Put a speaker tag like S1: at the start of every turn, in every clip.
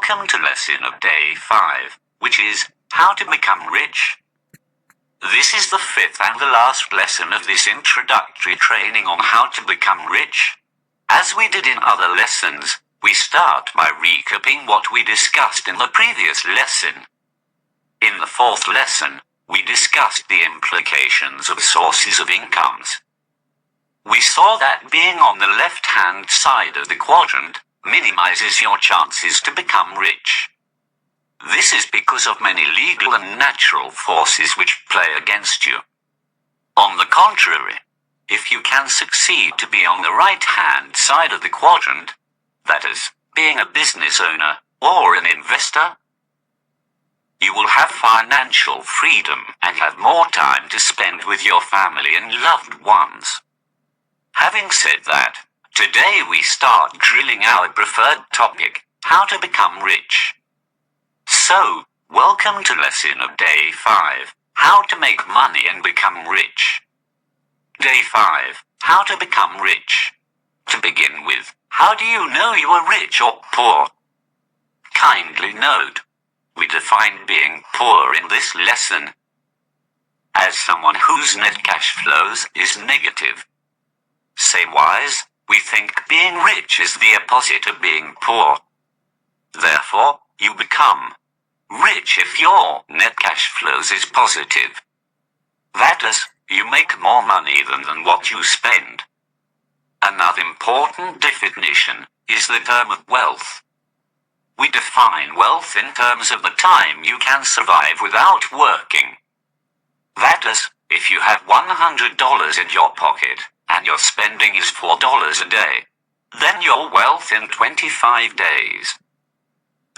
S1: Welcome to lesson of day 5, which is how to become rich. This is the 5th and the last lesson of this introductory training on how to become rich. As we did in other lessons, we start by recapping what we discussed in the previous lesson. In the 4th lesson, we discussed the implications of sources of incomes. We saw that being on the left-hand side of the quadrant minimizes your chances to become rich. This is because of many legal and natural forces which play against you. On the contrary, if you can succeed to be on the right-hand side of the quadrant, that is, being a business owner or an investor, you will have financial freedom and have more time to spend with your family and loved ones. Having said that, today we start drilling our preferred topic, how to become rich. So, welcome to lesson of day 5, how to make money and become rich. Day 5, how to become rich. To begin with, how do you know you are rich or poor? Kindly note, we define being poor in this lesson as someone whose net cash flows is negative. Same-wise, we think being rich is the opposite of being poor. Therefore, you become rich if your net cash flows is positive. That is, you make more money than what you spend. Another important definition is the term of wealth. We define wealth in terms of the time you can survive without working. That is, if you have $100 in your pocket, and your spending is $4 a day, then your wealth in 25 days.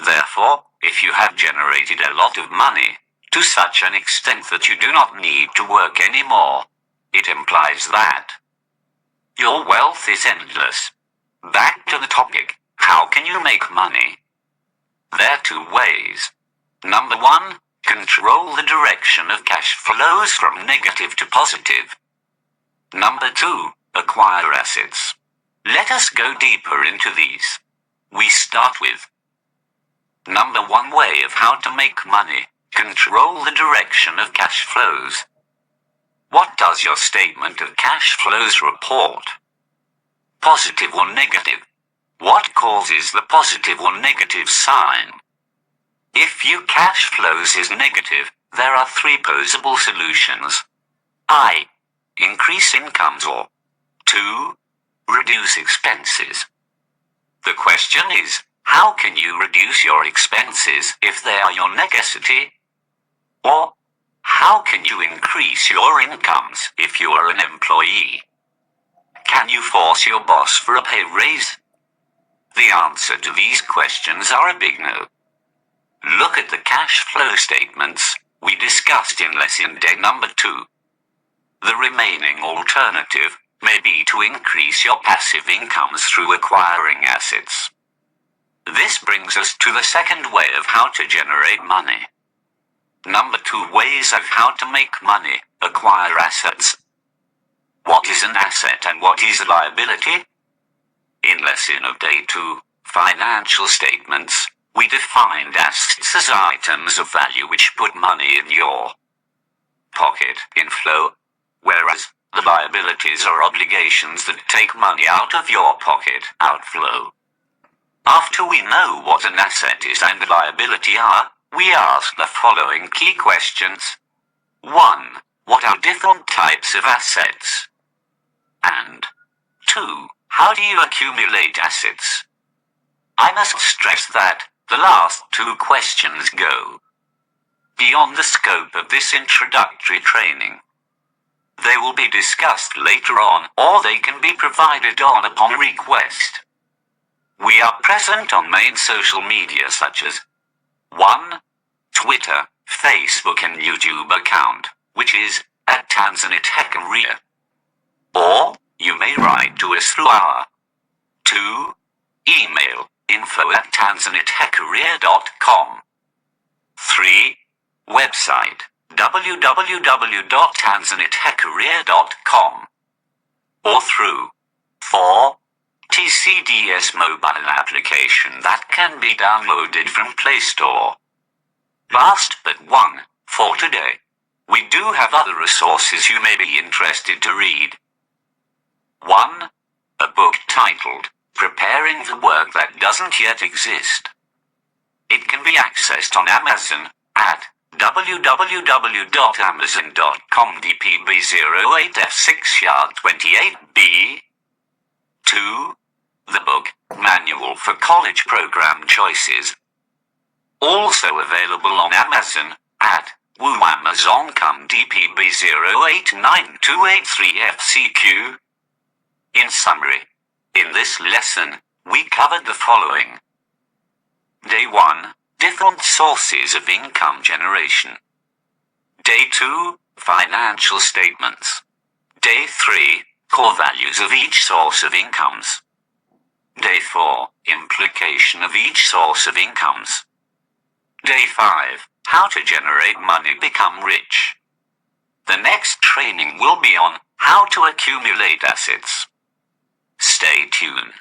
S1: Therefore, if you have generated a lot of money, to such an extent that you do not need to work anymore, it implies that your wealth is endless. Back to the topic, how can you make money? There are 2 ways. Number 1, control the direction of cash flows from negative to positive. Number 2, acquire assets. Let us go deeper into these. We start with number 1 way of how to make money, control the direction of cash flows. What does your statement of cash flows report? Positive or negative? What causes the positive or negative sign? If your cash flows is negative, there are 3 possible solutions. I. Increase incomes, or 2. Reduce expenses. The question is, how can you reduce your expenses if they are your necessity? Or, how can you increase your incomes if you are an employee? Can you force your boss for a pay raise? The answer to these questions are a big no. Look at the cash flow statements we discussed in lesson day number 2. The remaining alternative may be to increase your passive incomes through acquiring assets. This brings us to the second way of how to generate money. Number 2 ways of how to make money, acquire assets. What is an asset and what is a liability? In lesson of day 2, financial statements, we defined assets as items of value which put money in your pocket, inflow, whereas the liabilities are obligations that take money out of your pocket, outflow. After we know what an asset is and a liability are, we ask the following key questions. 1. What are different types of assets? And 2. How do you accumulate assets? I must stress that the last 2 questions go beyond the scope of this introductory training. They will be discussed later on, or they can be provided on upon request. We are present on main social media such as 1. Twitter, Facebook and YouTube account, which is @Tanzania Tech Career. Or, you may write to us through our 2. Email, info@tanzaniatechcareer.com. 3. Website, www.tanzaniatechcareer.com. Or through 4. TCDS mobile application that can be downloaded from Play Store. Last but one, for today. We do have other resources you may be interested to read. 1. A book titled, Preparing for Work That Doesn't Yet Exist. It can be accessed on Amazon, at www.amazon.com DPB08F6yard28B. 2. The book, Manual for College Program Choices. Also available on Amazon, at woamazon.com DPB089283FCQ. In summary, in this lesson, we covered the following. Day 1, different sources of income generation. Day 2, financial statements. Day 3, core values of each source of incomes. Day 4, implication of each source of incomes. Day 5, how to generate money, become rich. The next training will be on how to accumulate assets. Stay tuned.